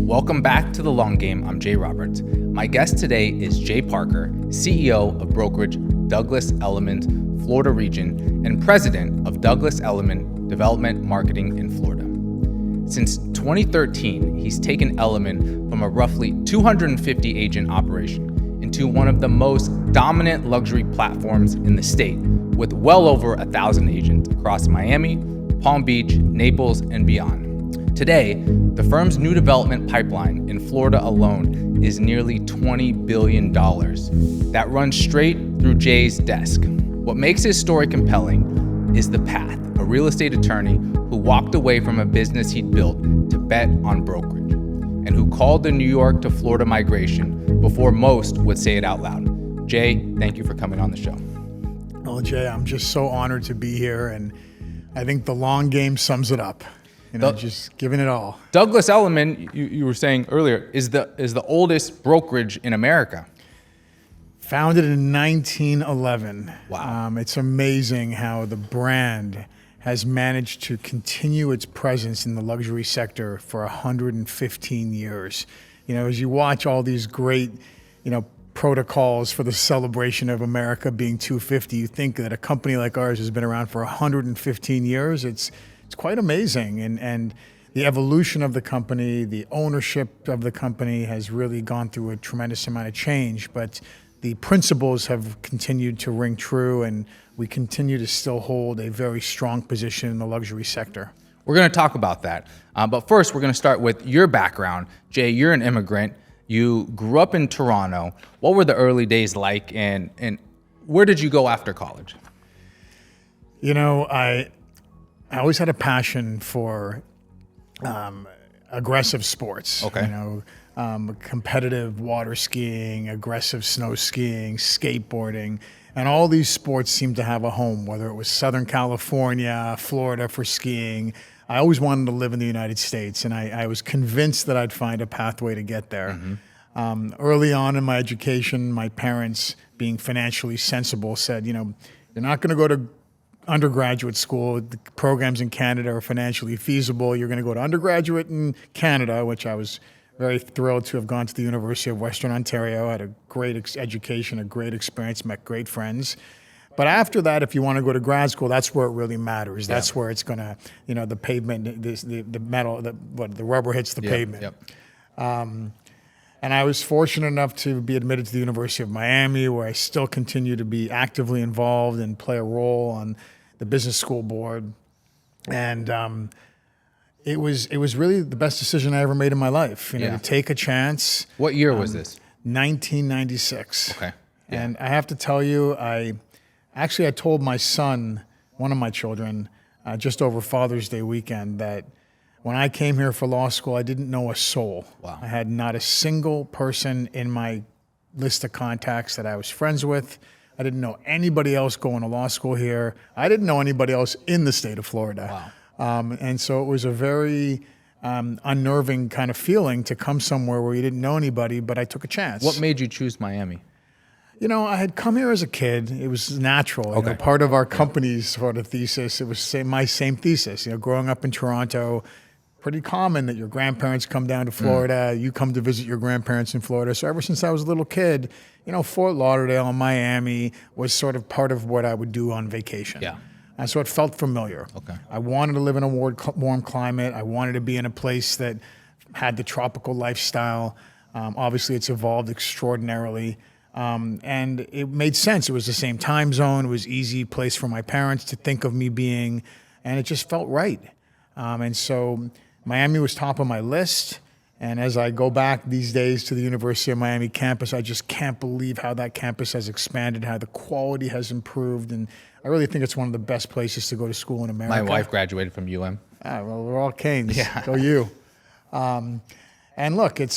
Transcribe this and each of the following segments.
Welcome back to The Long Game. I'm Jay Roberts. My guest today is Jay Parker, CEO of brokerage Douglas Elliman, Florida region, and president of Douglas Elliman Development Marketing in Florida. Since 2013, he's taken Elliman from a roughly 250 agent operation into one of the most dominant luxury platforms in the state, with well over 1,000 agents across Miami, Palm Beach, Naples, and beyond. Today, the firm's new development pipeline in Florida alone is nearly $20 billion. That runs straight through Jay's desk. What makes his story compelling is the path, a real estate attorney who walked away from a business he'd built to bet on brokerage, and who called the New York to Florida migration before most would say it out loud. Jay, thank you for coming on the show. Well, Jay, I'm just so honored to be here, and I think the long game sums it up. Just giving it all. Douglas Elliman, you were saying earlier, is the oldest brokerage in America. Founded in 1911. Wow. It's amazing how the brand has managed to continue its presence in the luxury sector for 115 years. As you watch all these great, protocols for the celebration of America being 250, you think that a company like ours has been around for 115 years. It's quite amazing. And the evolution of the company, the ownership of the company has really gone through a tremendous amount of change. But the principles have continued to ring true, and we continue to still hold a very strong position in the luxury sector. We're going to talk about that. But first, we're going to start with your background. Jay, you're an immigrant. You grew up in Toronto. What were the early days like, and where did you go after college? I always had a passion for aggressive sports. Okay. Competitive water skiing, aggressive snow skiing, skateboarding, and all these sports seemed to have a home, whether it was Southern California, Florida for skiing. I always wanted to live in the United States, and I was convinced that I'd find a pathway to get there. Mm-hmm. Early on in my education, my parents, being financially sensible, said, you're not going to go to undergraduate school. The programs in Canada are financially feasible. You're going to go to undergraduate in Canada, which I was very thrilled to have gone to the University of Western Ontario. I had a great education, a great experience, met great friends. But after that, if you want to go to grad school, that's where it really matters. That's where it's going to, the pavement, the metal, the rubber hits the pavement. Yep. And I was fortunate enough to be admitted to the University of Miami, where I still continue to be actively involved and play a role on the business school board. And it was really the best decision I ever made in my life, to take a chance. What year was this? 1996. Okay. Yeah. And I have to tell you, I told my son, one of my children, just over Father's Day weekend, that when I came here for law school, I didn't know a soul. Wow. I had not a single person in my list of contacts that I was friends with. I didn't know anybody else going to law school here. I didn't know anybody else in the state of Florida. Wow. And so it was a very unnerving kind of feeling to come somewhere where you didn't know anybody, but I took a chance. What made you choose Miami? I had come here as a kid. It was natural. Okay. Part of our company's sort of thesis, it was my same thesis. Growing up in Toronto, pretty common that your grandparents come down to Florida, you come to visit your grandparents in Florida. So ever since I was a little kid, Fort Lauderdale and Miami was sort of part of what I would do on vacation. Yeah. And so it felt familiar. Okay. I wanted to live in a warm climate. I wanted to be in a place that had the tropical lifestyle. Obviously, it's evolved extraordinarily. And it made sense. It was the same time zone. It was an easy place for my parents to think of me being, and it just felt right. And so Miami was top of my list. And as I go back these days to the University of Miami campus, I just can't believe how that campus has expanded, how the quality has improved. And I really think it's one of the best places to go to school in America. My wife graduated from UM. Well, we're all Canes. Yeah. Go you. And look, it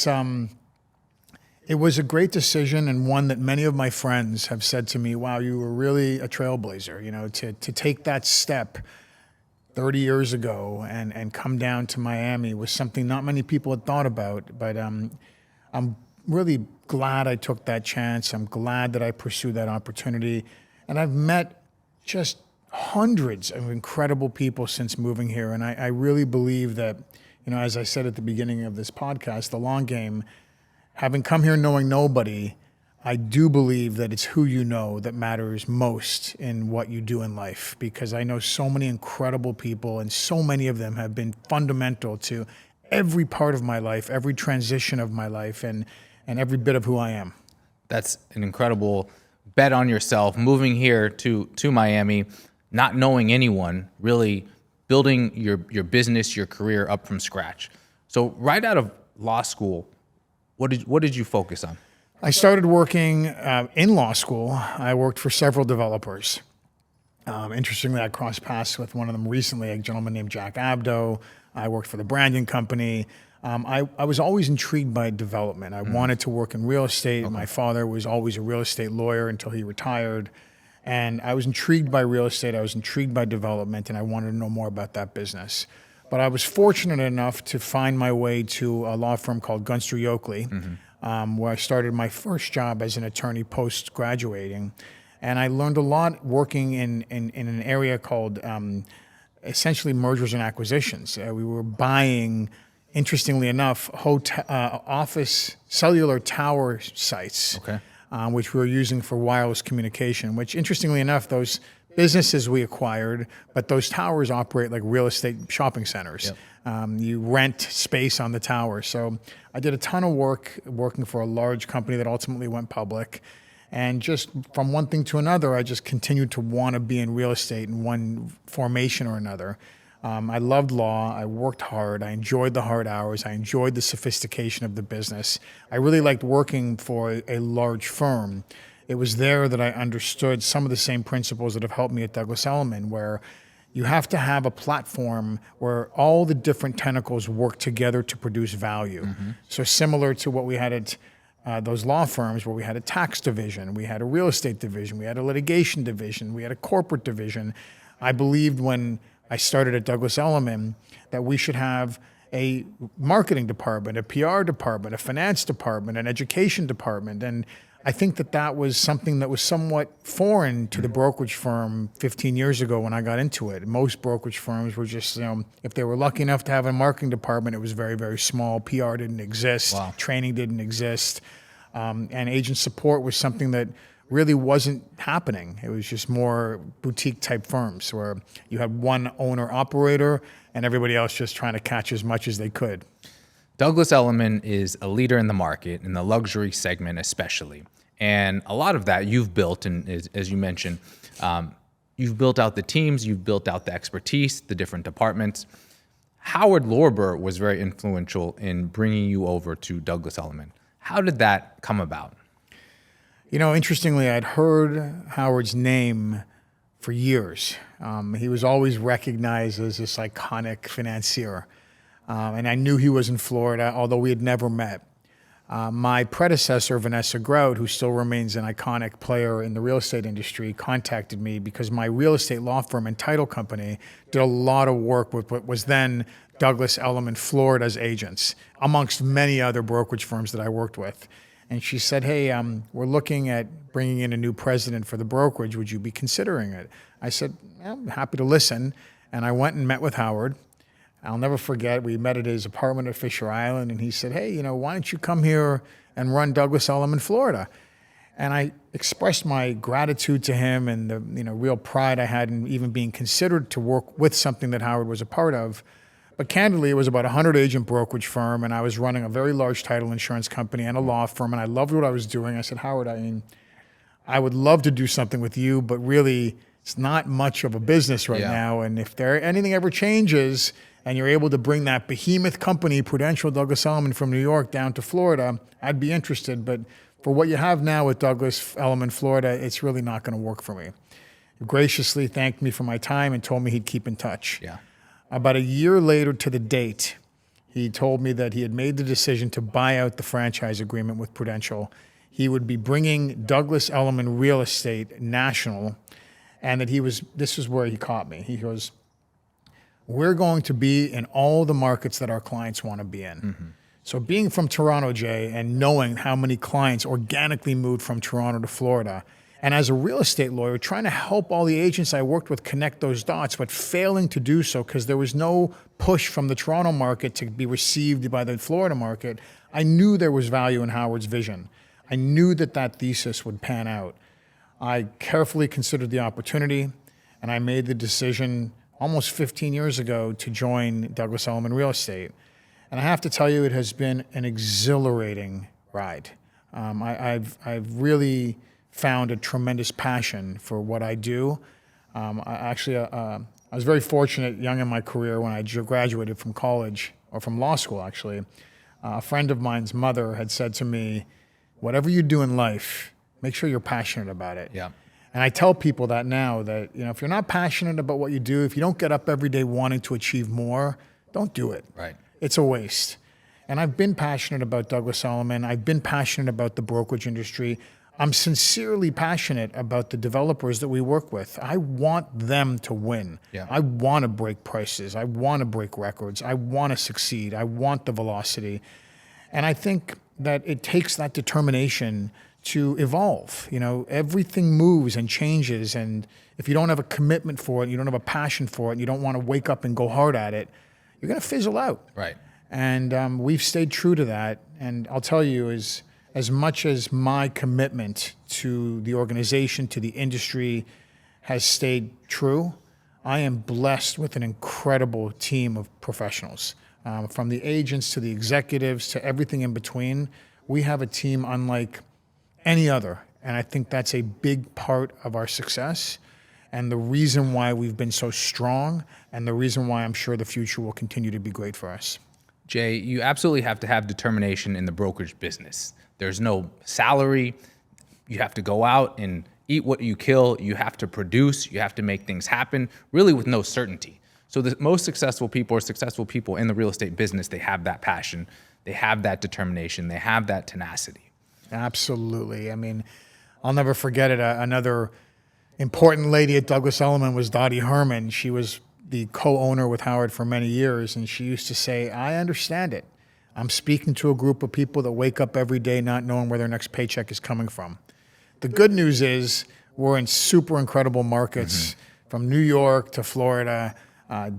was a great decision, and one that many of my friends have said to me, wow, you were really a trailblazer, to take that step 30 years ago and come down to Miami was something not many people had thought about. But I'm really glad I took that chance. I'm glad that I pursued that opportunity. And I've met just hundreds of incredible people since moving here. And I really believe that, as I said at the beginning of this podcast, the long game, having come here knowing nobody, I do believe that it's who you know that matters most in what you do in life, because I know so many incredible people, and so many of them have been fundamental to every part of my life, every transition of my life, and every bit of who I am. That's an incredible bet on yourself, moving here to Miami, not knowing anyone, really building your business, your career up from scratch. So right out of law school, what did you focus on? I started working in law school. I worked for several developers. Interestingly, I crossed paths with one of them recently, a gentleman named Jack Abdo. I worked for the branding company. I was always intrigued by development. I wanted to work in real estate. Okay. My father was always a real estate lawyer until he retired. And I was intrigued by real estate. I was intrigued by development, and I wanted to know more about that business. But I was fortunate enough to find my way to a law firm called Gunster Yoakley, where I started my first job as an attorney post-graduating. And I learned a lot working in an area called essentially mergers and acquisitions. We were buying, interestingly enough, office cellular tower sites, okay, which we were using for wireless communication, which interestingly enough, those businesses we acquired, but those towers operate like real estate shopping centers. Yep. You rent space on the tower. So I did a ton of work working for a large company that ultimately went public. And just from one thing to another, I just continued to want to be in real estate in one formation or another. I loved law. I worked hard. I enjoyed the hard hours. I enjoyed the sophistication of the business. I really liked working for a large firm. It was there that I understood some of the same principles that have helped me at Douglas Elliman, where you have to have a platform where all the different tentacles work together to produce value. So similar to what we had at those law firms, where we had a tax division, we had a real estate division, we had a litigation division, we had a corporate division. I believed when I started at Douglas Elliman that we should have a marketing department, a PR department, a finance department, an education department. And I think that was something that was somewhat foreign to the brokerage firm 15 years ago when I got into it. Most brokerage firms were just, if they were lucky enough to have a marketing department, it was very, very small. PR didn't exist. Wow. Training didn't exist. And agent support was something that really wasn't happening. It was just more boutique type firms where you had one owner operator and everybody else just trying to catch as much as they could. Douglas Elliman is a leader in the market, in the luxury segment especially. And a lot of that you've built, and as you mentioned, you've built out the teams, you've built out the expertise, the different departments. Howard Lorber was very influential in bringing you over to Douglas Elliman. How did that come about? Interestingly, I'd heard Howard's name for years. He was always recognized as this iconic financier. And I knew he was in Florida, although we had never met. My predecessor, Vanessa Grout, who still remains an iconic player in the real estate industry, contacted me because my real estate law firm and title company did a lot of work with what was then Douglas Elliman Florida's agents, amongst many other brokerage firms that I worked with. And she said, hey, we're looking at bringing in a new president for the brokerage. Would you be considering it? I said, I'm happy to listen. And I went and met with Howard. I'll never forget, we met at his apartment at Fisher Island, and he said, hey, why don't you come here and run Douglas Elliman Florida? And I expressed my gratitude to him and the real pride I had in even being considered to work with something that Howard was a part of. But candidly, it was about a 100-agent brokerage firm, and I was running a very large title insurance company and a law firm, and I loved what I was doing. I said, Howard, I would love to do something with you, but really, it's not much of a business right now. And if anything ever changes and you're able to bring that behemoth company, Prudential Douglas Elliman, from New York down to Florida, I'd be interested. But for what you have now with Douglas Elliman Florida, it's really not going to work for me. He graciously thanked me for my time and told me he'd keep in touch. Yeah. About a year later to the date, he told me that he had made the decision to buy out the franchise agreement with Prudential. He would be bringing Douglas Elliman Real Estate national, and that this is where he caught me. He goes, we're going to be in all the markets that our clients want to be in. So being from Toronto, Jay, and knowing how many clients organically moved from Toronto to Florida, And as a real estate lawyer, trying to help all the agents I worked with connect those dots, but failing to do so because there was no push from the Toronto market to be received by the Florida market, I knew there was value in Howard's vision. I knew that that thesis would pan out. I carefully considered the opportunity, and I made the decision almost 15 years ago to join Douglas Elliman Real Estate. And I have to tell you, it has been an exhilarating ride. I've really found a tremendous passion for what I do. I was very fortunate young in my career when I graduated from college, or from law school actually. A friend of mine's mother had said to me, whatever you do in life, make sure you're passionate about it. Yeah. And I tell people that now, that if you're not passionate about what you do, if you don't get up every day wanting to achieve more, don't do it. Right. It's a waste. And I've been passionate about Douglas Elliman. I've been passionate about the brokerage industry. I'm sincerely passionate about the developers that we work with. I want them to win. Yeah. I want to break prices. I want to break records. I want to succeed. I want the velocity. And I think that it takes that determination to evolve. Everything moves and changes. And if you don't have a commitment for it, you don't have a passion for it, and you don't want to wake up and go hard at it, you're going to fizzle out. Right. And we've stayed true to that. And I'll tell you, as much as my commitment to the organization, to the industry has stayed true, I am blessed with an incredible team of professionals. From the agents to the executives to everything in between, we have a team unlike any other. And I think that's a big part of our success and the reason why we've been so strong and the reason why I'm sure the future will continue to be great for us. Jay, you absolutely have to have determination in the brokerage business. There's no salary. You have to go out and eat what you kill. You have to produce. You have to make things happen, really with no certainty. So the most successful people are successful people in the real estate business. They have that passion. They have that determination. They have that tenacity. Absolutely. I mean, I'll never forget it. Another important lady at Douglas Elliman was Dottie Herman. She was the co-owner with Howard for many years, and she used to say, I understand it. I'm speaking to a group of people that wake up every day not knowing where their next paycheck is coming from. The good news is we're in super incredible markets, from New York to Florida,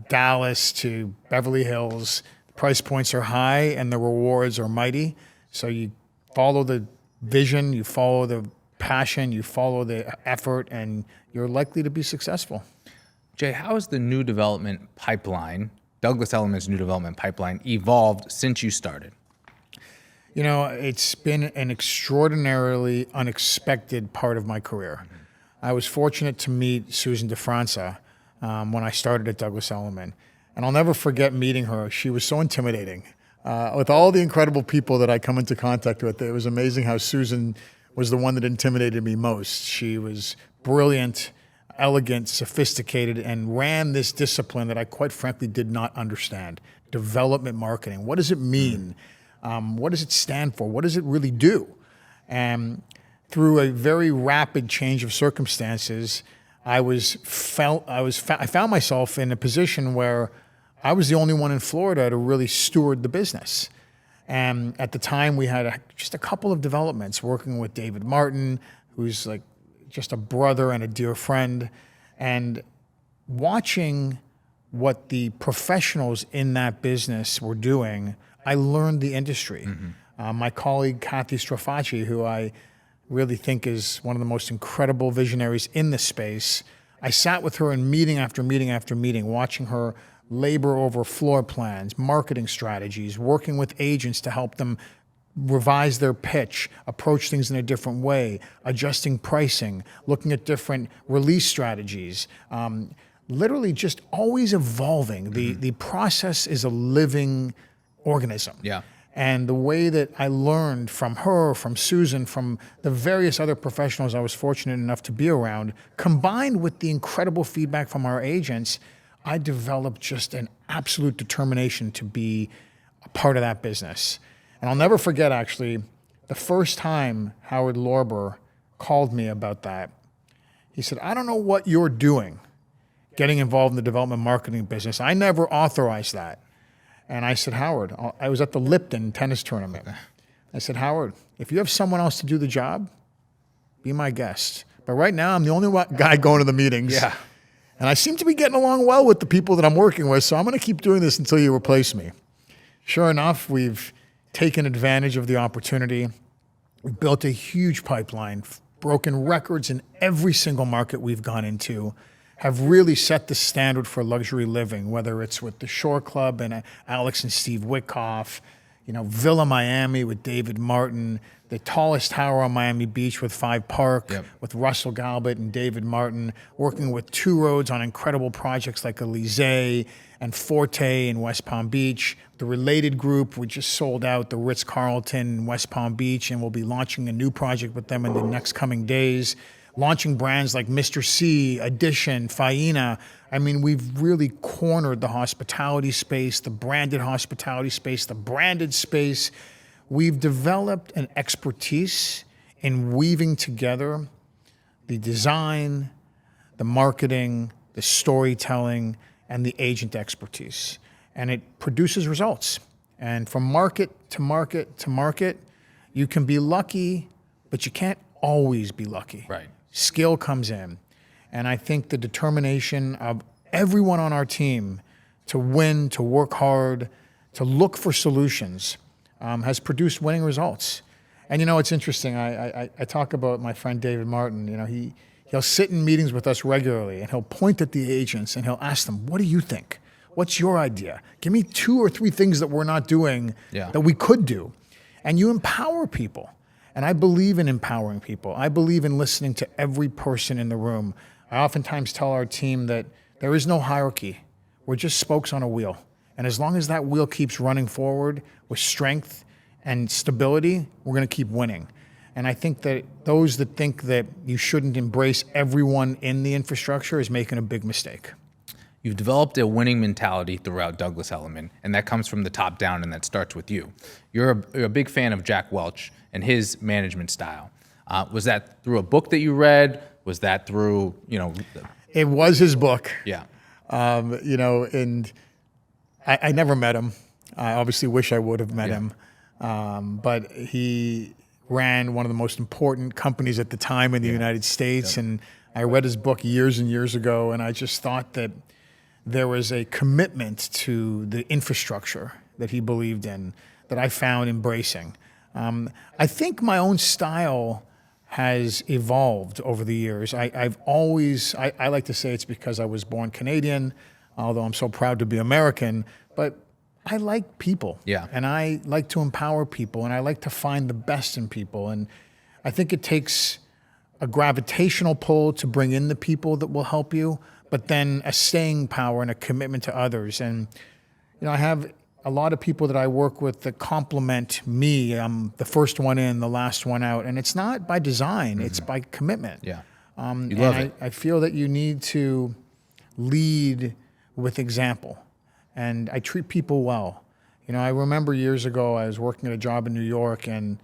Dallas to Beverly Hills. The price points are high and the rewards are mighty. So you follow the vision, you follow the passion, you follow the effort, and you're likely to be successful. Jay, how has the new development pipeline, Douglas Elliman's new development pipeline, evolved since you started? It's been an extraordinarily unexpected part of my career. I was fortunate to meet Susan DeFranza when I started at Douglas Elliman. And I'll never forget meeting her. She was so intimidating. With all the incredible people that I come into contact with, it was amazing how Susan was the one that intimidated me most. She was brilliant, elegant, sophisticated, and ran this discipline that I quite frankly did not understand. Development marketing. What does it mean? What does it stand for? What does it really do? And through a very rapid change of circumstances, I found myself in a position where I was the only one in Florida to really steward the business. And at the time, we had just a couple of developments, working with David Martin, who's like just a brother and a dear friend, and watching what the professionals in that business were doing, I learned the industry. My colleague, Kathy Strafacci, who I really think is one of the most incredible visionaries in this space, I sat with her in meeting after meeting after meeting, watching her labor over floor plans, marketing strategies, working with agents to help them revise their pitch, approach things in a different way, adjusting pricing, looking at different release strategies, literally just always evolving. The process is a living organism. Yeah. And the way that I learned from her, from Susan, from the various other professionals I was fortunate enough to be around, combined with the incredible feedback from our agents, I developed just an absolute determination to be a part of that business. And I'll never forget, actually, the first time Howard Lorber called me about that. He said, I don't know what you're doing, getting involved in the development marketing business. I never authorized that. And I said, Howard, I was at the Lipton tennis tournament. I said, Howard, if you have someone else to do the job, be my guest. But right now, I'm the only guy going to the meetings. Yeah. And I seem to be getting along well with the people that I'm working with, so I'm going to keep doing this until you replace me. Sure enough, we've taken advantage of the opportunity. We've built a huge pipeline, broken records in every single market we've gone into, have really set the standard for luxury living, whether it's with the Shore Club and Alex and Steve Witkoff, Villa Miami with David Martin, the tallest tower on Miami Beach with Five Park, with Russell Galbert and David Martin, working with Two Roads on incredible projects like Elysee and Forte in West Palm Beach. The Related Group, we just sold out the Ritz-Carlton in West Palm Beach, and we'll be launching a new project with them in the next coming days. Launching brands like Mr. C, Edition, Faena. I mean, we've really cornered the hospitality space, the branded hospitality space, the branded space. We've developed an expertise in weaving together the design, the marketing, the storytelling, and the agent expertise. And it produces results. And from market to market to market, you can be lucky, but you can't always be lucky. Right. Skill comes in. And I think the determination of everyone on our team to win, to work hard, to look for solutions has produced winning results. And it's interesting. I talk about my friend David Martin. He'll sit in meetings with us regularly, and he'll point at the agents and he'll ask them, "What do you think? What's your idea? Give me 2 or 3 things that we're not doing that we could do." And you empower people. And I believe in empowering people. I believe in listening to every person in the room. I oftentimes tell our team that there is no hierarchy. We're just spokes on a wheel. And as long as that wheel keeps running forward with strength and stability, we're going to keep winning. And I think that those that think that you shouldn't embrace everyone in the infrastructure is making a big mistake. You've developed a winning mentality throughout Douglas Elliman, and that comes from the top down, and that starts with you. You're a big fan of Jack Welch and his management style. Was that through a book that you read? Was that through, It was his book. Yeah. And I never met him. I obviously wish I would have met him. But he ran one of the most important companies at the time in the United States. And I read his book years and years ago, and I just thought that there was a commitment to the infrastructure that he believed in that I found embracing. I think my own style has evolved over the years. I like to say it's because I was born Canadian, although I'm so proud to be American, but I like people. Yeah. And I like to empower people, and I like to find the best in people. And I think it takes a gravitational pull to bring in the people that will help you, but then a staying power and a commitment to others. And, I have a lot of people that I work with that complement me. I'm the first one in, the last one out. And it's not by design, it's by commitment. Yeah. You love it. I feel that you need to lead with example. And I treat people well. I remember years ago I was working at a job in New York, and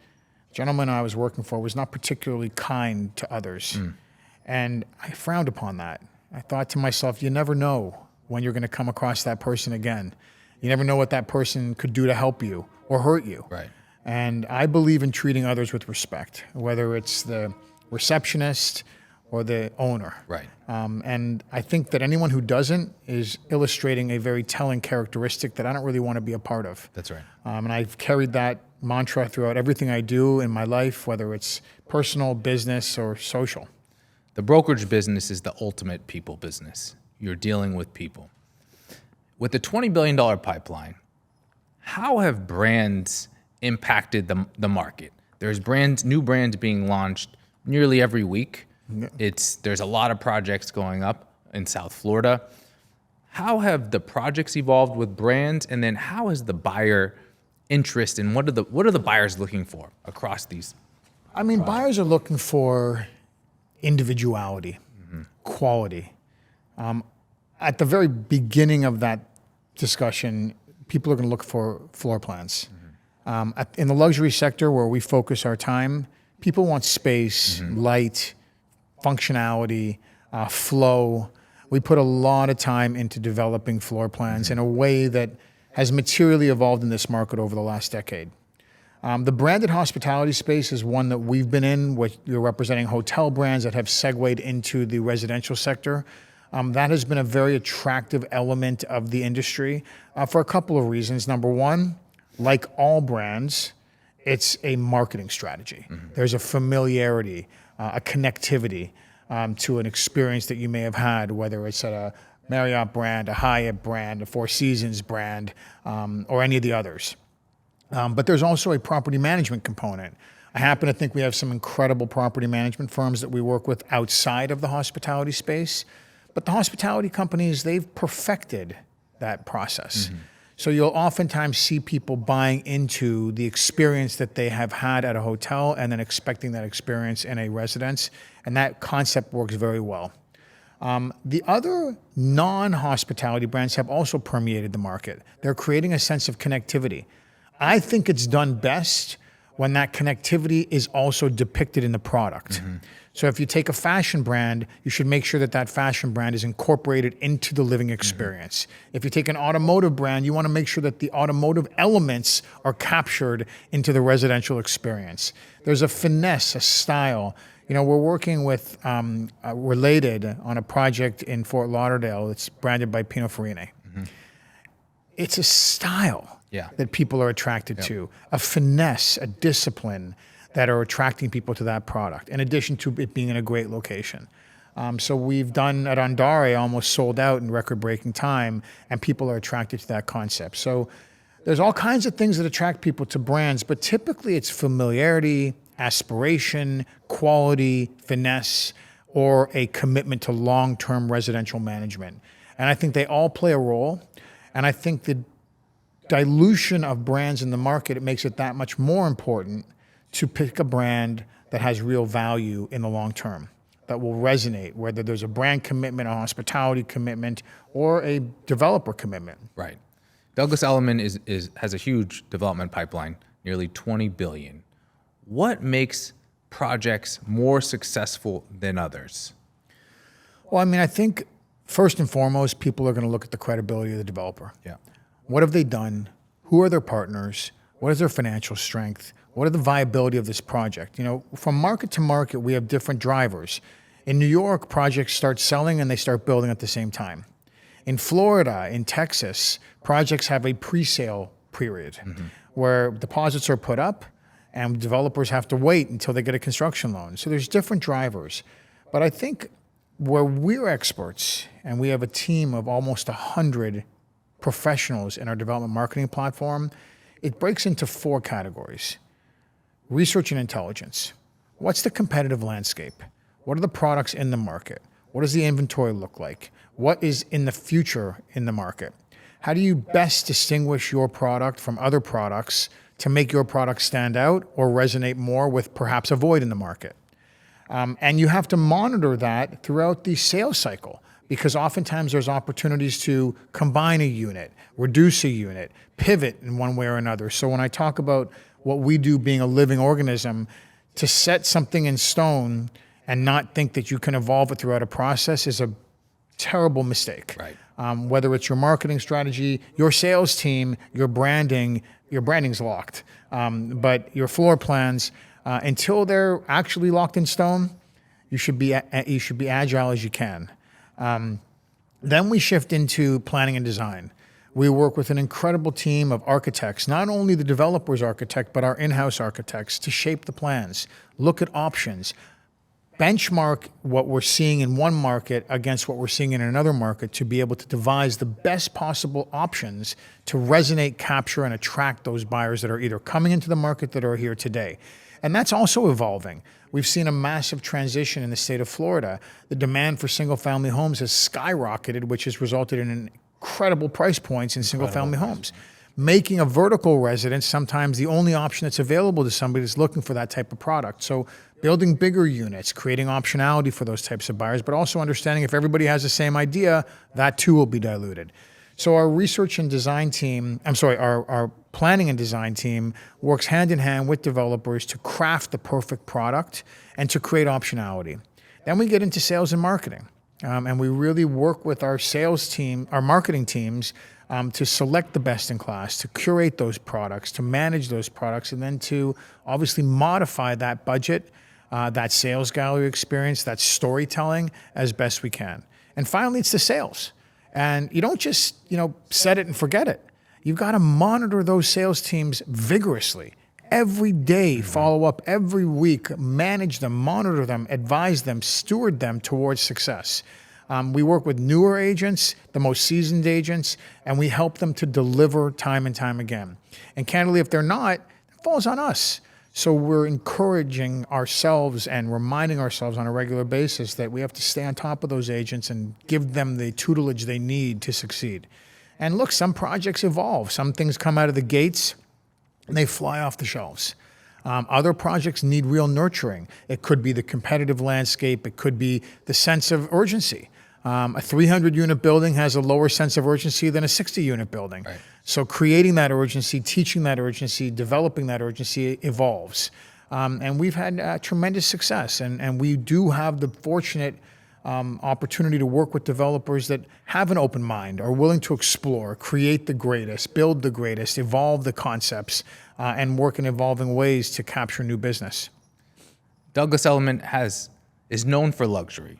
the gentleman I was working for was not particularly kind to others. And I frowned upon that. I thought to myself, you never know when you're going to come across that person again. You never know what that person could do to help you or hurt you. Right. And I believe in treating others with respect, whether it's the receptionist or the owner. Right. And I think that anyone who doesn't is illustrating a very telling characteristic that I don't really want to be a part of. That's right. And I've carried that mantra throughout everything I do in my life, whether it's personal, business, or social. The brokerage business is the ultimate people business. You're dealing with people. With the $20 billion pipeline, how have brands impacted the market? There's new brands being launched nearly every week. There's a lot of projects going up in South Florida. How have the projects evolved with brands, and then how is the buyer interest, and what are the buyers looking for across these? Buyers are looking for individuality, quality. At the very beginning of that discussion, people are going to look for floor plans. In the luxury sector where we focus our time, people want space, light, functionality, flow. We put a lot of time into developing floor plans in a way that has materially evolved in this market over the last decade. The branded hospitality space is one that we've been in, which you're representing hotel brands that have segued into the residential sector. That has been a very attractive element of the industry for a couple of reasons. Number one, like all brands, it's a marketing strategy. There's a familiarity, a connectivity to an experience that you may have had, whether it's at a Marriott brand, a Hyatt brand, a Four Seasons brand, or any of the others. But there's also a property management component. I happen to think we have some incredible property management firms that we work with outside of the hospitality space. But the hospitality companies, they've perfected that process. So you'll oftentimes see people buying into the experience that they have had at a hotel and then expecting that experience in a residence. And that concept works very well. The other non-hospitality brands have also permeated the market. They're creating a sense of connectivity. I think it's done best when that connectivity is also depicted in the product. So if you take a fashion brand, you should make sure that that fashion brand is incorporated into the living experience. If you take an automotive brand, you want to make sure that the automotive elements are captured into the residential experience. There's a finesse, a style. You know, we're working with Related on a project in Fort Lauderdale that's branded by Pininfarina. It's a style that people are attracted to, a finesse, a discipline that are attracting people to that product, in addition to it being in a great location. So we've done at Andare almost sold out in record-breaking time, and people are attracted to that concept. So there's all kinds of things that attract people to brands, but typically it's familiarity, aspiration, quality, finesse, or a commitment to long-term residential management. And I think they all play a role, and I think the dilution of brands in the market, it makes it that much more important to pick a brand that has real value in the long term, that will resonate, whether there's a brand commitment, a hospitality commitment, or a developer commitment. Right. Douglas Elliman has a huge development pipeline, nearly $20 billion. What makes projects more successful than others? Well, I mean, I think first and foremost, people are going to look at the credibility of the developer. What have they done? Who are their partners? What is their financial strength? What are the viability of this project? You know, from market to market, we have different drivers. In New York, projects start selling and they start building at the same time. In Florida, in Texas, projects have a pre-sale period where deposits are put up and developers have to wait until they get a construction loan. So there's different drivers. But I think where we're experts, and we have a team of almost 100 professionals in our development marketing platform, it breaks into 4 categories. Research and intelligence. What's the competitive landscape? What are the products in the market? What does the inventory look like? What is in the future in the market? How do you best distinguish your product from other products to make your product stand out or resonate more with perhaps a void in the market? And you have to monitor that throughout the sales cycle, because oftentimes there's opportunities to combine a unit, reduce a unit, pivot in one way or another. So when I talk about what we do being a living organism, to set something in stone and not think that you can evolve it throughout a process is a terrible mistake. Whether it's your marketing strategy, your sales team, your branding's locked. But your floor plans, until they're actually locked in stone, you should be agile as you can. Then we shift into planning and design. We work with an incredible team of architects, not only the developer's architect, but our in-house architects, to shape the plans, look at options, benchmark what we're seeing in one market against what we're seeing in another market to be able to devise the best possible options to resonate, capture, and attract those buyers that are either coming into the market that are here today. And that's also evolving. We've seen a massive transition in the state of Florida. The demand for single-family homes has skyrocketed, which has resulted in incredible price points in single-family homes. Making a vertical residence sometimes the only option that's available to somebody that's looking for that type of product. So building bigger units, creating optionality for those types of buyers, but also understanding if everybody has the same idea, that too will be diluted. So our research and design team, our planning and design team works hand in hand with developers to craft the perfect product and to create optionality. Then we get into sales and marketing. And we really work with our sales team, our marketing teams, to select the best in class, to curate those products, to manage those products, and then to obviously modify that budget, that sales gallery experience, that storytelling as best we can. And finally, it's the sales. And you don't just, set it and forget it. You've got to monitor those sales teams vigorously. Every day, follow up every week, manage them, monitor them, advise them, steward them towards success. We work with newer agents, the most seasoned agents, and we help them to deliver time and time again. And candidly, if they're not, it falls on us. So we're encouraging ourselves and reminding ourselves on a regular basis that we have to stay on top of those agents and give them the tutelage they need to succeed. And look, some projects evolve. Some things come out of the gates and they fly off the shelves. Other projects need real nurturing. It could be the competitive landscape. It could be the sense of urgency. A 300-unit building has a lower sense of urgency than a 60-unit building. Right. So creating that urgency, teaching that urgency, developing that urgency evolves. And we've had tremendous success. And we do have the fortunate opportunity to work with developers that have an open mind, are willing to explore, create the greatest, build the greatest, evolve the concepts, and work in evolving ways to capture new business. Douglas Elliman is known for luxury.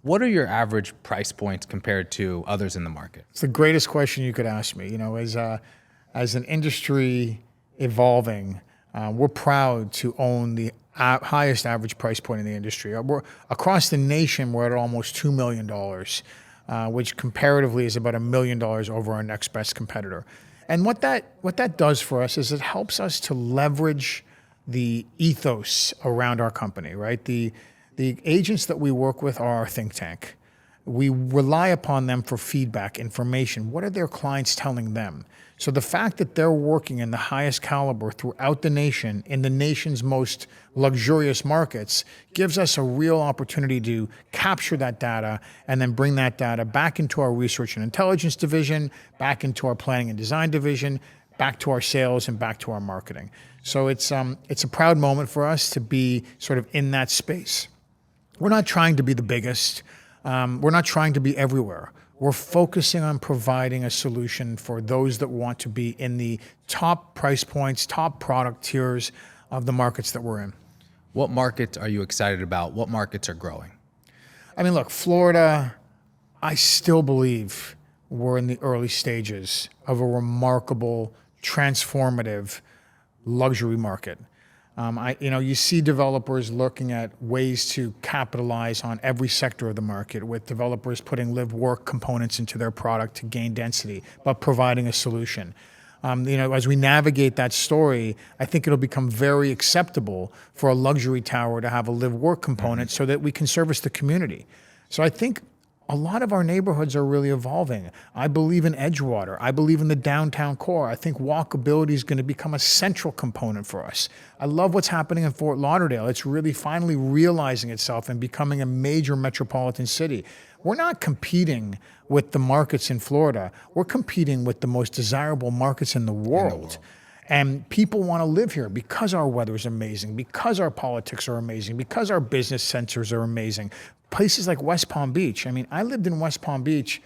What are your average price points compared to others in the market? It's the greatest question you could ask me. As an industry evolving, we're proud to own the highest average price point in the industry. Across the nation, we're at almost $2 million, which comparatively is about $1 million over our next best competitor. And what that does for us is it helps us to leverage the ethos around our company, right? The agents that we work with are our think tank. We rely upon them for feedback, information. What are their clients telling them? So the fact that they're working in the highest caliber throughout the nation, in the nation's most luxurious markets, gives us a real opportunity to capture that data and then bring that data back into our research and intelligence division, back into our planning and design division, back to our sales and back to our marketing. So it's a proud moment for us to be sort of in that space. We're not trying to be the biggest. We're not trying to be everywhere. We're focusing on providing a solution for those that want to be in the top price points, top product tiers of the markets that we're in. What markets are you excited about? What markets are growing? I mean, look, Florida, I still believe we're in the early stages of a remarkable, transformative luxury market. You see developers looking at ways to capitalize on every sector of the market, with developers putting live-work components into their product to gain density, but providing a solution. As we navigate that story, I think it'll become very acceptable for a luxury tower to have a live-work component so that we can service the community. So I think a lot of our neighborhoods are really evolving. I believe in Edgewater. I believe in the downtown core. I think walkability is going to become a central component for us. I love what's happening in Fort Lauderdale. It's really finally realizing itself and becoming a major metropolitan city. We're not competing with the markets in Florida. We're competing with the most desirable markets in the world. And people want to live here because our weather is amazing, because our politics are amazing, because our business centers are amazing. Places like West Palm Beach. I mean, I lived in West Palm Beach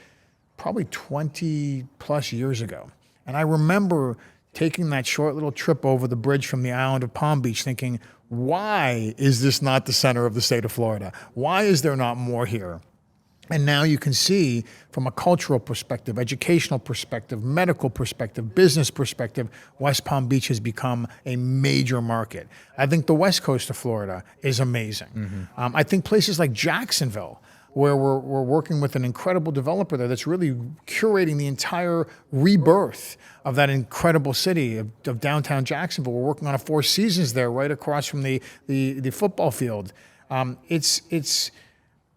probably 20 plus years ago. And I remember taking that short little trip over the bridge from the island of Palm Beach thinking, why is this not the center of the state of Florida? Why is there not more here? And now you can see from a cultural perspective, educational perspective, medical perspective, business perspective, West Palm Beach has become a major market. I think the west coast of Florida is amazing. I think places like Jacksonville, where we're working with an incredible developer there that's really curating the entire rebirth of that incredible city of downtown Jacksonville. We're working on a Four Seasons there right across from the football field. It's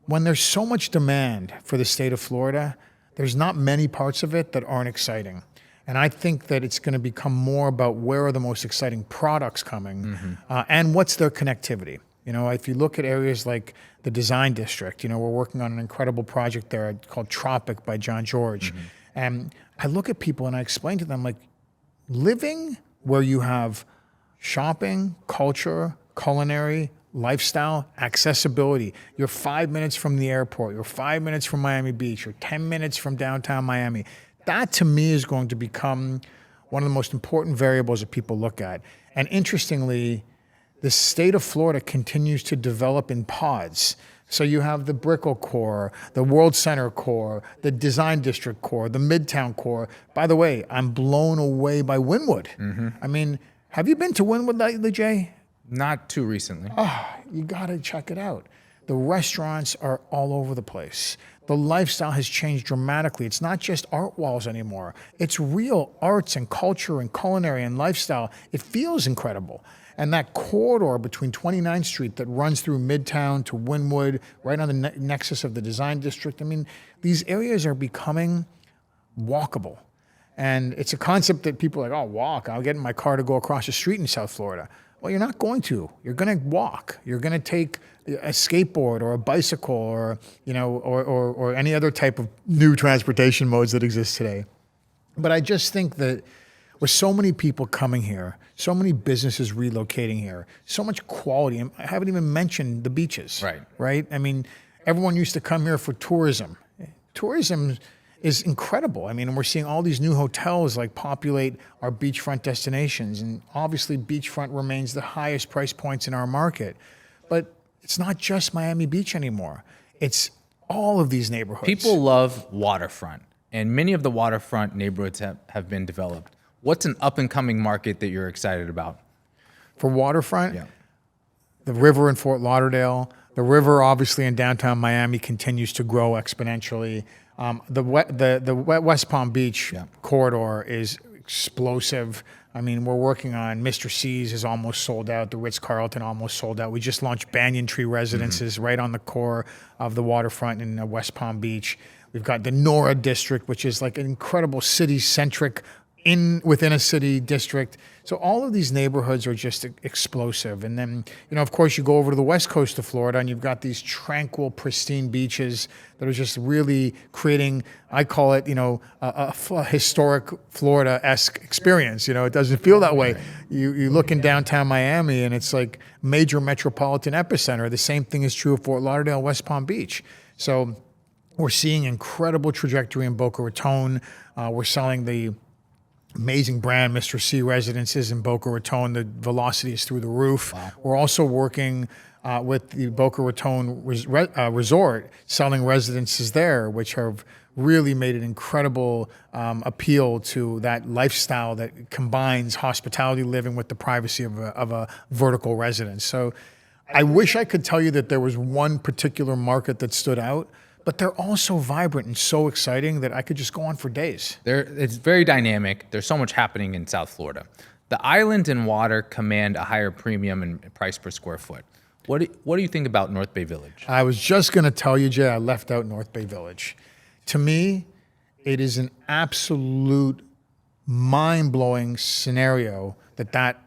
when there's so much demand for the state of Florida, there's not many parts of it that aren't exciting. And I think that it's going to become more about where are the most exciting products coming and what's their connectivity. If you look at areas like the Design District, we're working on an incredible project there called Tropic by John George. And I look at people and I explain to them, like, living where you have shopping, culture, culinary, lifestyle, accessibility. You're 5 minutes from the airport. You're 5 minutes from Miami Beach. You're 10 minutes from downtown Miami. That to me is going to become one of the most important variables that people look at. And interestingly, the state of Florida continues to develop in pods. So you have the Brickell core, the World Center core, the Design District core, the Midtown core. By the way, I'm blown away by Wynwood. I mean, have you been to Wynwood lately, Jay? Not too recently. You gotta check it out. The restaurants are all over the place. The lifestyle has changed dramatically. It's not just art walls anymore. It's real arts and culture and culinary and lifestyle. It feels incredible. And that corridor between 29th Street that runs through Midtown to Wynwood, right on the nexus of the Design District, I mean, these areas are becoming walkable. And it's a concept that people are like, oh, walk. I'll get in my car to go across the street in South Florida. Well, you're not going to. You're going to walk. You're going to take a skateboard or a bicycle or, or any other type of new transportation modes that exist today. But I just think that with so many people coming here, so many businesses relocating here, so much quality, and I haven't even mentioned the beaches. Right? I mean, everyone used to come here for tourism. Tourism is incredible. I mean, we're seeing all these new hotels like populate our beachfront destinations, and obviously beachfront remains the highest price points in our market. But it's not just Miami Beach anymore. It's all of these neighborhoods. People love waterfront, and many of the waterfront neighborhoods have been developed. What's an up-and-coming market that you're excited about? For waterfront, the river in Fort Lauderdale. The river, obviously, in downtown Miami continues to grow exponentially. The West Palm Beach corridor is explosive. I mean, we're working on Mr. C's is almost sold out. The Ritz-Carlton almost sold out. We just launched Banyan Tree Residences right on the core of the waterfront in West Palm Beach. We've got the Nora District, which is like an incredible city-centric within a city district. So all of these neighborhoods are just explosive. And then, of course, you go over to the west coast of Florida and you've got these tranquil, pristine beaches that are just really creating, I call it, a historic Florida-esque experience. It doesn't feel that way. You look in downtown Miami and it's like major metropolitan epicenter. The same thing is true of Fort Lauderdale, West Palm Beach. So we're seeing incredible trajectory in Boca Raton. We're selling the amazing brand Mr. C Residences in Boca Raton. The velocity is through the roof. Wow. We're also working with the Boca Raton Resort, selling residences there, which have really made an incredible appeal to that lifestyle that combines hospitality living with the privacy of a vertical residence. So I wish I could tell you that there was one particular market that stood out, but they're all so vibrant and so exciting that I could just go on for days. It's very dynamic. There's so much happening in South Florida. The island and water command a higher premium and price per square foot. What do you think about North Bay Village? I was just going to tell you, Jay, I left out North Bay Village. To me, it is an absolute mind-blowing scenario that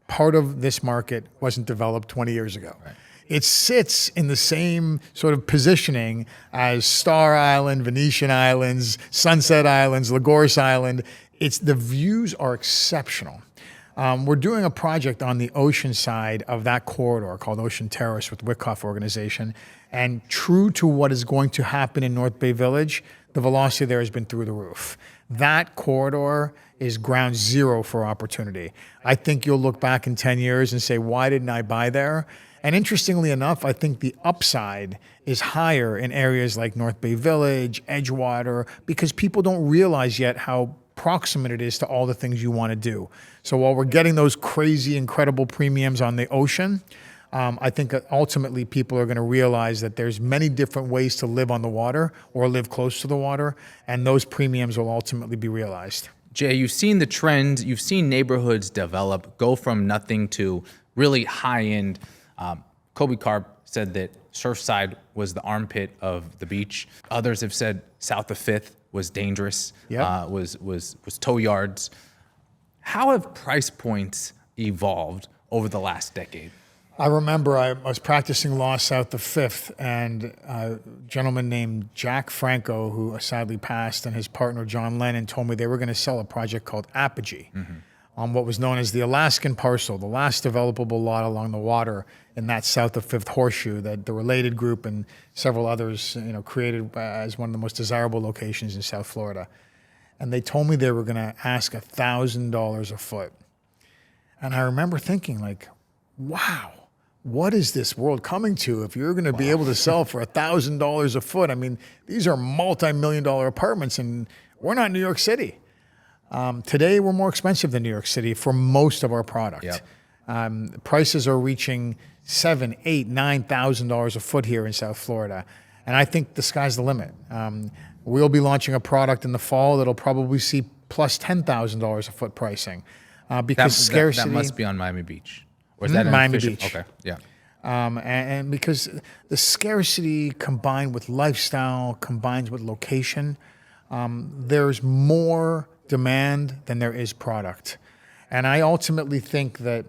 part of this market wasn't developed 20 years ago. Right. It sits in the same sort of positioning as Star Island, Venetian Islands, Sunset Islands, Lagos Island. The views are exceptional. We're doing a project on the ocean side of that corridor called Ocean Terrace with Wyckoff Organization. And true to what is going to happen in North Bay Village, the velocity there has been through the roof. That corridor is ground zero for opportunity. I think you'll look back in 10 years and say, why didn't I buy there? And interestingly enough, I think the upside is higher in areas like North Bay Village, Edgewater, because people don't realize yet how proximate it is to all the things you want to do. So while we're getting those crazy, incredible premiums on the ocean, I think that ultimately people are going to realize that there's many different ways to live on the water or live close to the water, and those premiums will ultimately be realized. Jay, you've seen the trends. You've seen neighborhoods develop, go from nothing to really high-end. Kobe Carp said that Surfside was the armpit of the beach. Others have said south of Fifth was dangerous, was tow yards. How have price points evolved over the last decade? I remember I was practicing law south of Fifth, and a gentleman named Jack Franco, who sadly passed, and his partner John Lennon told me they were going to sell a project called Apogee on what was known as the Alaskan Parcel, the last developable lot along the water in that south of Fifth horseshoe that the Related Group and several others created as one of the most desirable locations in South Florida. and they told me they were going to ask $1,000 a foot. And I remember thinking, like, wow, what is this world coming to if you're going to be able to sell for $1,000 a foot? I mean, these are multi-million-dollar apartments, and we're not New York City. Today, we're more expensive than New York City for most of our product. Yep. Prices are reaching $7,000, $8,000, $9,000 a foot here in South Florida. And I think the sky's the limit. We'll be launching a product in the fall that'll probably see plus $10,000 a foot pricing because scarcity. That must be on Miami Beach. Or is that Miami official? Beach. Okay, yeah. And because the scarcity combined with lifestyle, combines with location, there's more demand than there is product. And I ultimately think that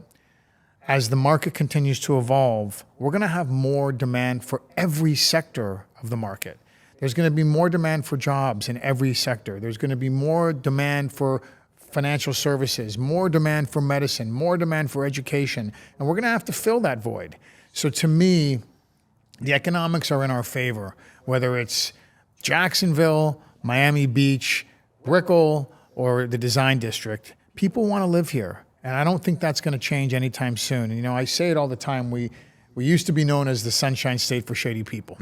as the market continues to evolve, we're going to have more demand for every sector of the market. There's going to be more demand for jobs in every sector. There's going to be more demand for financial services, more demand for medicine, more demand for education, and we're going to have to fill that void. So to me, the economics are in our favor, whether it's Jacksonville, Miami Beach, Brickell, or the Design District. People want to live here, and I don't think that's going to change anytime soon. And, I say it all the time. We used to be known as the Sunshine State for shady people.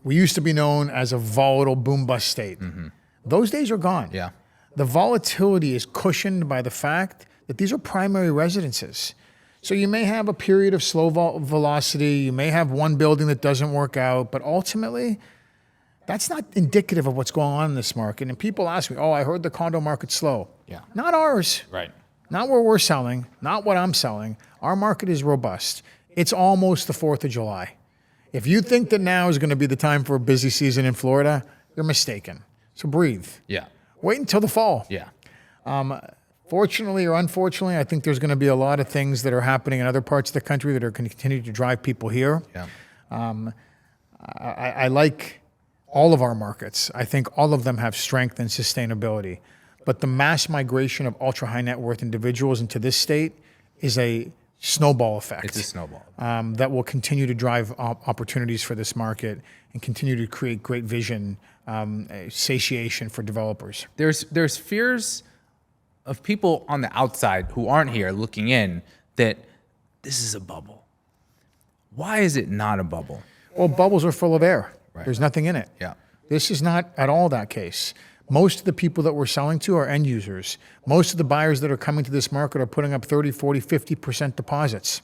We used to be known as a volatile boom-bust state. Those days are gone. Yeah. The volatility is cushioned by the fact that these are primary residences. So you may have a period of slow velocity, you may have one building that doesn't work out, but ultimately, that's not indicative of what's going on in this market. And people ask me, I heard the condo market's slow. Yeah. Not ours. Right. Not where we're selling, not what I'm selling. Our market is robust. It's almost the 4th of July. If you think that now is going to be the time for a busy season in Florida, you're mistaken. So breathe. Yeah. Wait until the fall. Yeah. Fortunately or unfortunately, I think there's going to be a lot of things that are happening in other parts of the country that are going to continue to drive people here. Yeah. I like all of our markets. I think all of them have strength and sustainability. But the mass migration of ultra high net worth individuals into this state is a snowball effect. It's a snowball. That will continue to drive opportunities for this market and continue to create great vision, satiation for developers. There's fears of people on the outside who aren't here looking in that this is a bubble. Why is it not a bubble? Well, bubbles are full of air. Right. There's nothing in it. Yeah. This is not at all that case. Most of the people that we're selling to are end users. Most of the buyers that are coming to this market are putting up 30, 40, 50% deposits.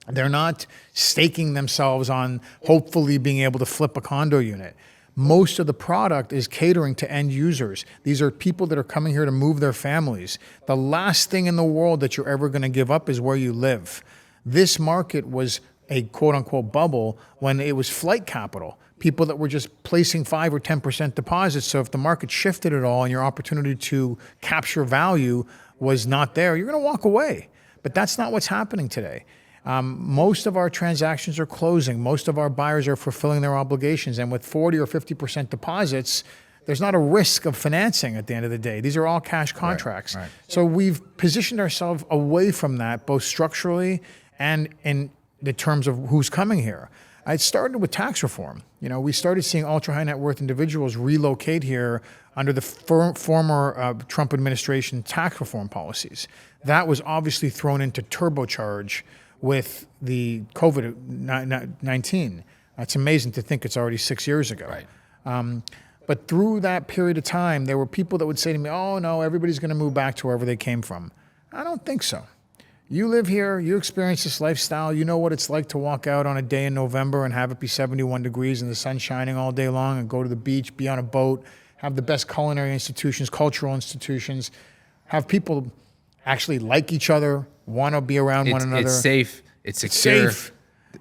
They're not staking themselves on hopefully being able to flip a condo unit. Most of the product is catering to end users. These are people that are coming here to move their families. The last thing in the world that you're ever going to give up is where you live. This market was a quote-unquote bubble when it was flight capital. People that were just placing 5 or 10% deposits. So if the market shifted at all and your opportunity to capture value was not there, you're going to walk away. But that's not what's happening today. Most of our transactions are closing. Most of our buyers are fulfilling their obligations. And with 40 or 50% deposits, there's not a risk of financing at the end of the day. These are all cash contracts. Right. So we've positioned ourselves away from that, both structurally and in the terms of who's coming here. It started with tax reform. We started seeing ultra high net worth individuals relocate here under the former Trump administration tax reform policies. That was obviously thrown into turbocharge with the COVID-19. It's amazing to think it's already 6 years ago. Right. But through that period of time, there were people that would say to me, oh, no, everybody's going to move back to wherever they came from. I don't think so. You live here, you experience this lifestyle, you know what it's like to walk out on a day in November and have it be 71 degrees and the sun shining all day long and go to the beach, be on a boat, have the best culinary institutions, cultural institutions, have people actually like each other, want to be around one another. It's safe, it's secure. Safe.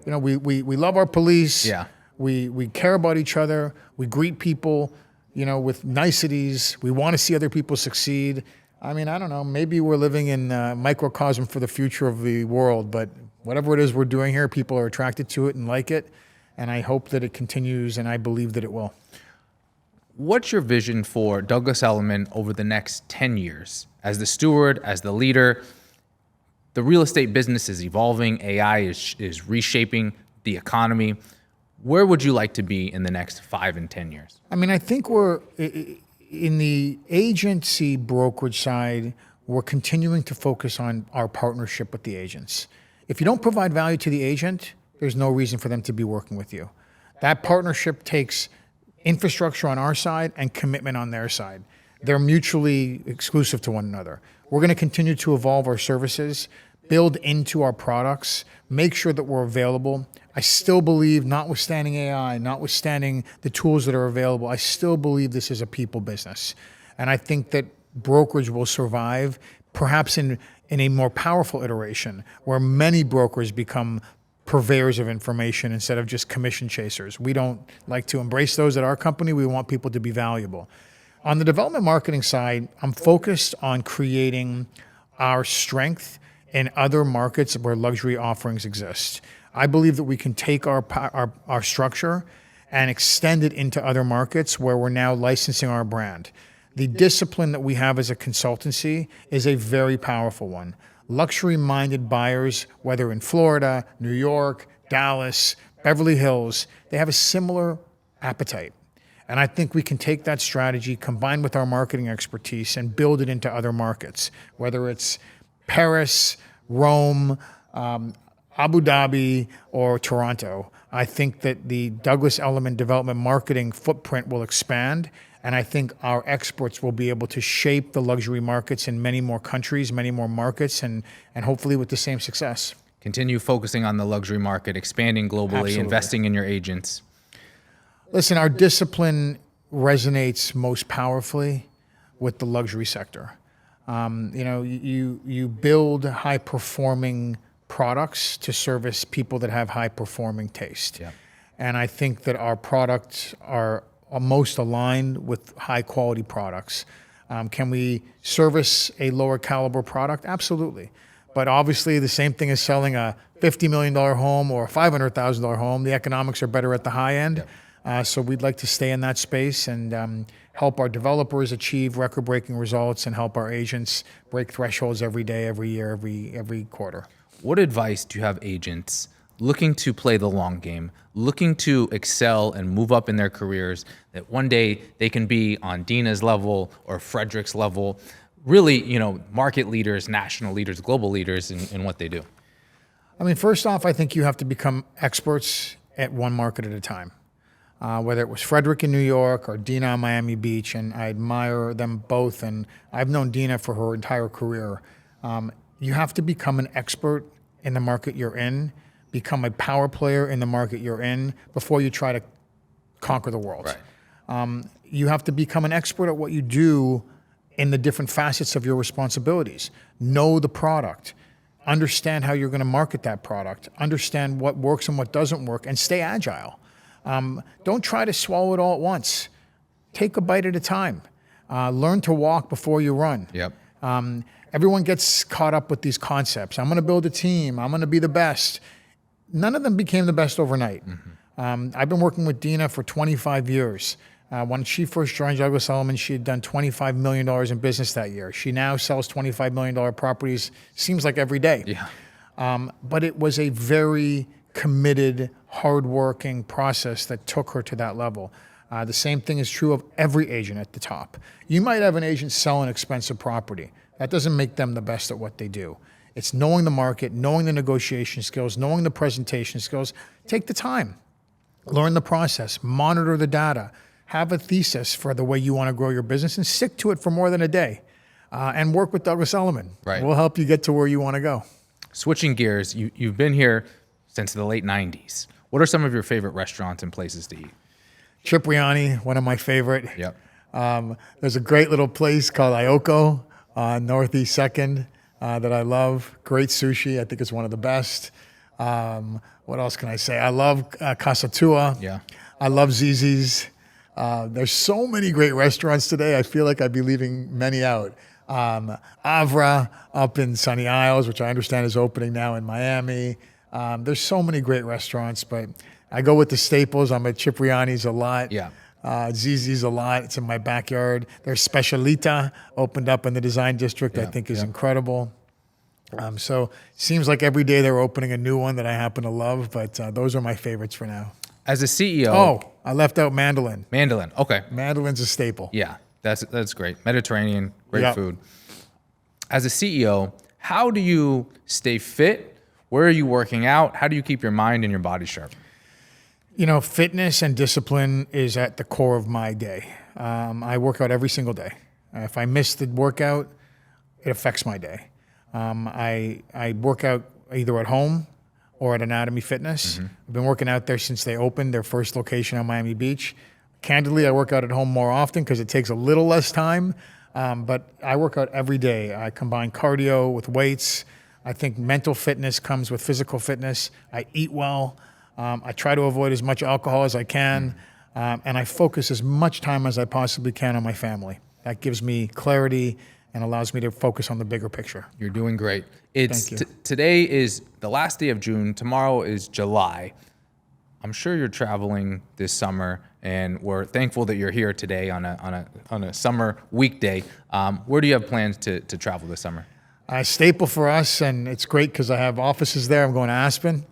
We love our police. Yeah. We care about each other. We greet people, with niceties. We want to see other people succeed. I mean, I don't know, maybe we're living in a microcosm for the future of the world, but whatever it is we're doing here, people are attracted to it and like it, and I hope that it continues, and I believe that it will. What's your vision for Douglas Elliman over the next 10 years? As the steward, as the leader, the real estate business is evolving, AI is reshaping the economy. Where would you like to be in the next 5 and 10 years? I mean, I think in the agency brokerage side, we're continuing to focus on our partnership with the agents. If you don't provide value to the agent, there's no reason for them to be working with you. That partnership takes infrastructure on our side and commitment on their side. They're mutually exclusive to one another. We're going to continue to evolve our services, build into our products, make sure that we're available. I still believe, notwithstanding AI, notwithstanding the tools that are available, I still believe this is a people business. And I think that brokerage will survive, perhaps in a more powerful iteration, where many brokers become purveyors of information instead of just commission chasers. We don't like to embrace those at our company. We want people to be valuable. On the development marketing side, I'm focused on creating our strength in other markets where luxury offerings exist. I believe that we can take our structure and extend it into other markets where we're now licensing our brand. The discipline that we have as a consultancy is a very powerful one. Luxury-minded buyers, whether in Florida, New York, Dallas, Beverly Hills, they have a similar appetite. And I think we can take that strategy, combined with our marketing expertise, and build it into other markets, whether it's Paris, Rome, Abu Dhabi, or Toronto. I think that the Douglas Elliman development marketing footprint will expand, and I think our experts will be able to shape the luxury markets in many more countries, many more markets, and hopefully with the same success. Continue focusing on the luxury market, expanding globally, Absolutely. investing in your agents. Listen, our discipline resonates most powerfully with the luxury sector. You build high-performing products to service people that have high-performing taste. Yeah. And I think that our products are most aligned with high-quality products. Can we service a lower caliber product? Absolutely. But obviously, the same thing as selling a $50 million home or a $500,000 home. The economics are better at the high end. Yeah. So we'd like to stay in that space and help our developers achieve record-breaking results and help our agents break thresholds every day, every year, every quarter. What advice do you have agents looking to play the long game, looking to excel and move up in their careers, that one day they can be on Dina's level or Frederick's level, really, market leaders, national leaders, global leaders in what they do? I mean, first off, I think you have to become experts at one market at a time. Whether it was Frederick in New York or Dina on Miami Beach, and I admire them both, and I've known Dina for her entire career. You have to become an expert in the market you're in, become a power player in the market you're in before you try to conquer the world. Right. You have to become an expert at what you do in the different facets of your responsibilities. Know the product, understand how you're going to market that product, understand what works and what doesn't work, and stay agile. Don't try to swallow it all at once. Take a bite at a time. Learn to walk before you run. Yep. Everyone gets caught up with these concepts. I'm going to build a team. I'm going to be the best. None of them became the best overnight. Mm-hmm. I've been working with Dina for 25 years. When she first joined Douglas Elliman, she had done $25 million in business that year. She now sells $25 million properties, seems like every day. Yeah. But it was a very committed, hardworking process that took her to that level. The same thing is true of every agent at the top. You might have an agent sell an expensive property. That doesn't make them the best at what they do. It's knowing the market, knowing the negotiation skills, knowing the presentation skills. Take the time. Learn the process. Monitor the data. Have a thesis for the way you want to grow your business and stick to it for more than a day. And work with Douglas Elliman. Right. We'll help you get to where you want to go. Switching gears, you've been here since the late 90s. What are some of your favorite restaurants and places to eat? Cipriani, one of my favorite. Yep. There's a great little place called Ioko on Northeast 2nd that I love. Great sushi. I think it's one of the best. What else can I say? I love Casa Tua. Yeah. I love Zizi's. There's so many great restaurants today. I feel like I'd be leaving many out. Avra up in Sunny Isles, which I understand is opening now in Miami. There's so many great restaurants, but I go with the staples. I'm at Cipriani's a lot. Yeah. Zizi's a lot. It's in my backyard. There's Specialita opened up in the Design District. I think is incredible. So it seems like every day they're opening a new one that I happen to love, but those are my favorites for now. As a CEO... Oh, I left out Mandolin. Mandolin, okay. Mandolin's a staple. Yeah, That's great. Mediterranean, great Yep. food. As a CEO, how do you stay fit? Where are you working out? How do you keep your mind and your body sharp? You know, fitness and discipline is at the core of my day. I work out every single day. If I miss the workout, it affects my day. I work out either at home or at Anatomy Fitness. I've been working out there since they opened their first location on Miami Beach. Candidly, I work out at home more often because it takes a little less time, but I work out every day. I combine cardio with weights. I think mental fitness comes with physical fitness. I eat well. I try to avoid as much alcohol as I can, and I focus as much time as I possibly can on my family. That gives me clarity and allows me to focus on the bigger picture. You're doing great. It's Thank you. Today is the last day of June. Tomorrow is July. I'm sure you're traveling this summer, and we're thankful that you're here today on a summer weekday. Where do you have plans to travel this summer? Staple for us, and it's great because I have offices there. I'm going to Aspen.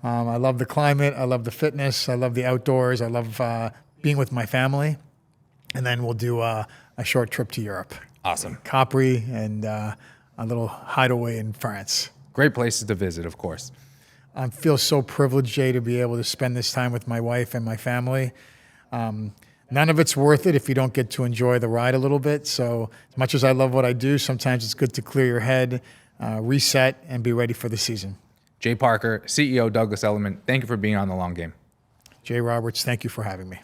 I love the climate. I love the fitness. I love the outdoors. I love being with my family. And then we'll do a short trip to Europe. Awesome. Capri and a little hideaway in France. Great places to visit, of course. I feel so privileged, Jay, to be able to spend this time with my wife and my family. None of it's worth it if you don't get to enjoy the ride a little bit. So as much as I love what I do, sometimes it's good to clear your head, reset, and be ready for the season. Jay Parker, CEO, Douglas Elliman, thank you for being on The Long Game. Jay Roberts, thank you for having me.